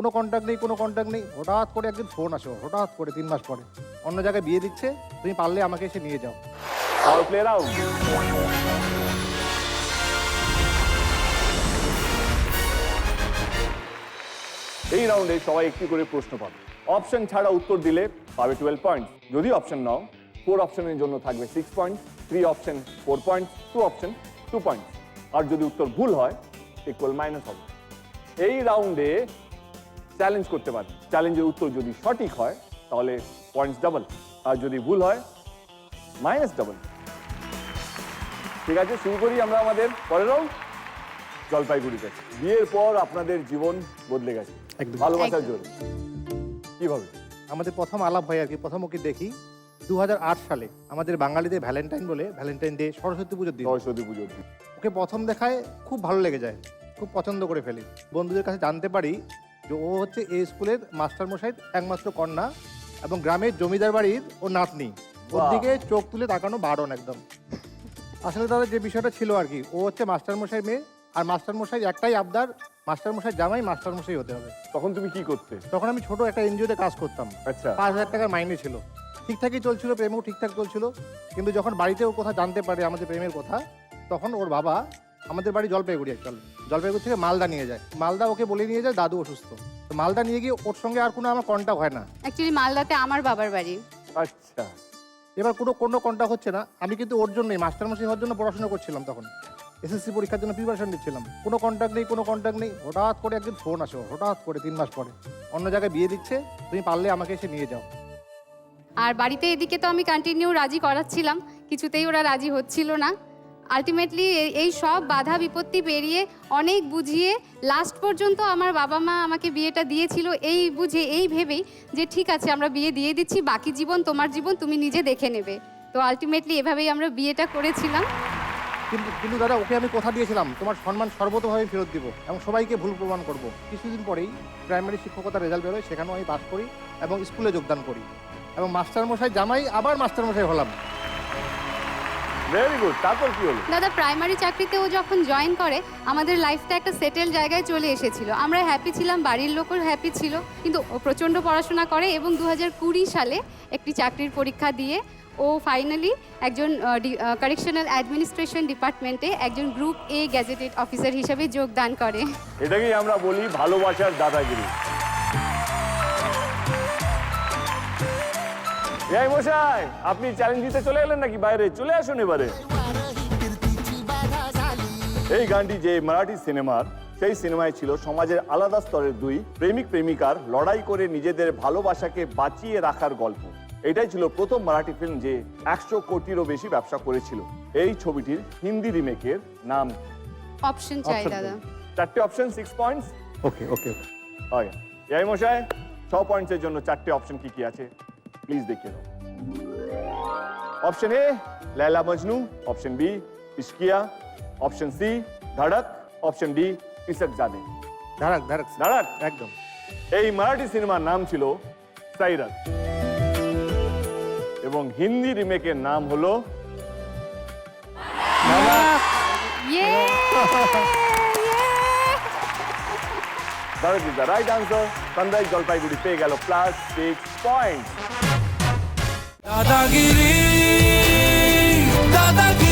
কোনো কন্ট্যাক্ট নেই। হঠাৎ করে একদিন ফোন আসে, হঠাৎ করে 3 মাস পরে অন্য জায়গায় বিয়ে দিচ্ছে, তুমি পারলে আমাকে এসে নিয়ে যাও। All clear out. এই রাউন্ডে সবাই একটি করে প্রশ্ন পাবে। অপশন ছাড়া উত্তর দিলে পাবে 12 পয়েন্ট। যদি অপশন নাও 4 অপশনের জন্য থাকবে 6 point, 3 option 4 point, 2 option 2 point. আর যদি উত্তর ভুল হয় ইকুয়াল মাইনাস হবে। এই রাউন্ডে চ্যালেঞ্জ করতে পারে। চ্যালেঞ্জের উত্তর যদি সঠিক হয় তাহলে পয়েন্টস ডাবল, আর যদি ভুল হয় মাইনাস ডাবল। ঠিক আছে, শুরু করি আমরা আমাদের পরের রাউন্ড। জলপাইগুড়িতে বিয়ের পর আপনাদের জীবন বদলে গেছে একদম। ভালোবাসার জোরে। কিভাবে? আমাদের প্রথম আলাপ হয় আর কি, প্রথম ওকে দেখি 2008 সালে। আমাদের বাঙালিদের ভ্যালেন্টাইন বলে, ভ্যালেন্টাইন ডে সরস্বতী পুজোর দিন। সরস্বতী পুজোর দিন। ওকে প্রথম দেখায় খুব ভালো লেগে যায়, খুব পছন্দ করে ফেলি। বন্ধুদের কাছে জানতে পারি যে ও হচ্ছে এই স্কুলের মাস্টারমশাইয়ের একমাত্র কন্যা এবং গ্রামের জমিদার বাড়ির ও নাতনি। ওর বাহ। দিকে চোখ তুলে তাকানো বারণ একদম। আসলে তাদের যে বিষয়টা ছিল আর কি, ও হচ্ছে মাস্টারমশাই মেয়ে, আর মাস্টারমশাই একটাই আবদার, মাস্টারমশাই জামাই মাস্টারমশাই হতে হবে। তখন তুমি কি করতে? তখন আমি ছোট একটা এনজিওতে কাজ করতাম। আচ্ছা। 5,000 টাকার মাইনে ছিল, ঠিকঠাকই চলছিল, প্রেমও ঠিকঠাক চলছিল। কিন্তু যখন বাড়িতে ও কথা জানতে পারে আমাদের প্রেমের কথা, তখন ওর বাবা, আমাদের বাড়ি জলপাইগুড়ি, জলপাইগুড়ি থেকে মালদা নিয়ে যায়। মালদা ওকে বলে নিয়ে যায় দাদু অসুস্থ। তো মালদা নিয়ে গিয়ে ওর সঙ্গে আর কোনো আমার কন্ট্যাক্ট হয় না। অ্যাকচুয়ালি মালদাতে আমার বাবার বাড়ি। আচ্ছা। এবার কোনো কন্ট্যাক্ট হচ্ছে না। আমি কিন্তু ওর জন্যই মাস্টারমশাই হওয়ার জন্য পড়াশোনা করছিলাম, তখন এসএসসি পরীক্ষার জন্য প্রিপারেশন নিচ্ছিলাম। কোনো কন্ট্যাক্ট নেই। হঠাৎ করে একদিন ফোন আসে, হঠাৎ করে 3 মাস পরে অন্য জায়গায় বিয়ে দিচ্ছে, তুমি পারলে আমাকে এসে নিয়ে যাও। আর বাড়িতে এদিকে তো আমি কন্টিনিউ রাজি করাচ্ছিলাম, কিছুতেই ওরা রাজি হচ্ছিল না। আলটিমেটলি এই সব বাধা বিপত্তি পেরিয়ে অনেক বুঝিয়ে লাস্ট পর্যন্ত আমার বাবা মা আমাকে বিয়েটা দিয়েছিল, এই বুঝে এই ভেবেই যে ঠিক আছে আমরা বিয়ে দিয়ে দিচ্ছি, বাকি জীবন তোমার জীবন, তুমি নিজে দেখে নেবে। তো আলটিমেটলি এভাবেই আমরা বিয়েটা করেছিলাম। কিন্তু দাদা, ওকে আমি কথা দিয়েছিলাম তোমার সম্মান সর্বতভাবে ফেরত দিব এবং সবাইকে ভুল প্রমাণ করব। কিছুদিন পরেই প্রাইমারি শিক্ষকতার রেজাল্ট বেরোয়, সেখানেও আমি পাস করি এবং স্কুলে যোগদান করি এবং মাস্টারমশাই জামাই আবার মাস্টারমশাই হলাম। Very good. তারপর কি হলো? দাদা প্রাইমারি চাকরিতে ও যখন জয়েন করে আমাদের লাইফটা একটা সেটেল জায়গায় চলে এসেছিল, আমরা হ্যাপি ছিলাম, বাড়ির লোকও হ্যাপি ছিল। কিন্তু ও প্রচণ্ড পড়াশোনা করে এবং 2020 সালে একটি চাকরির পরীক্ষা দিয়ে ও ফাইনালি একজন কারেকশনাল অ্যাডমিনিস্ট্রেশন ডিপার্টমেন্টে একজন গ্রুপ এ গ্যাজেটেড অফিসার হিসেবে যোগদান করে। এটাকেই আমরা বলি ভালোবাসার দাদাগিরি। এই মশাই, আপনি চ্যালেঞ্জ দিতে চলে এলেন নাকি বাইরে? চলে আসুন এবারে। এই গানটি যে মারাঠি সিনেমার, সেই সিনেমায় ছিল সমাজের আলাদা স্তরের দুই প্রেমিক প্রেমিকার লড়াই করে নিজেদের ভালোবাসাকে বাঁচিয়ে রাখার গল্প। এটাই ছিল প্রথম মারাঠি ফিল্ম যে 100 কোটিরও বেশি ব্যবসা করেছিল। এই ছবিটির হিন্দি রিমেকের নাম অপশন চাই দাদা। 4টে অপশন, 6 পয়েন্টস। ওকে ওকে ওকে। এই মশাই 6 পয়েন্টসের জন্য 4টে অপশন কি কি আছে প্লিজ দেখিয়ে দাও। Option A Laila Majnu, option B Ishqiya, option C Dhadak, option D Ishaqzaade. Dhadak Dhadak একদম। এই মারাঠি সিনেমার নাম ছিল সাইরাত এবং হিন্দি রিমেকের নাম হলো ইয়ে Dhadak is the right answer. Sunrise Jalpaiguri পেয়ে গেল +6 পয়েন্ট। দাদাগিরি দাদাগিরি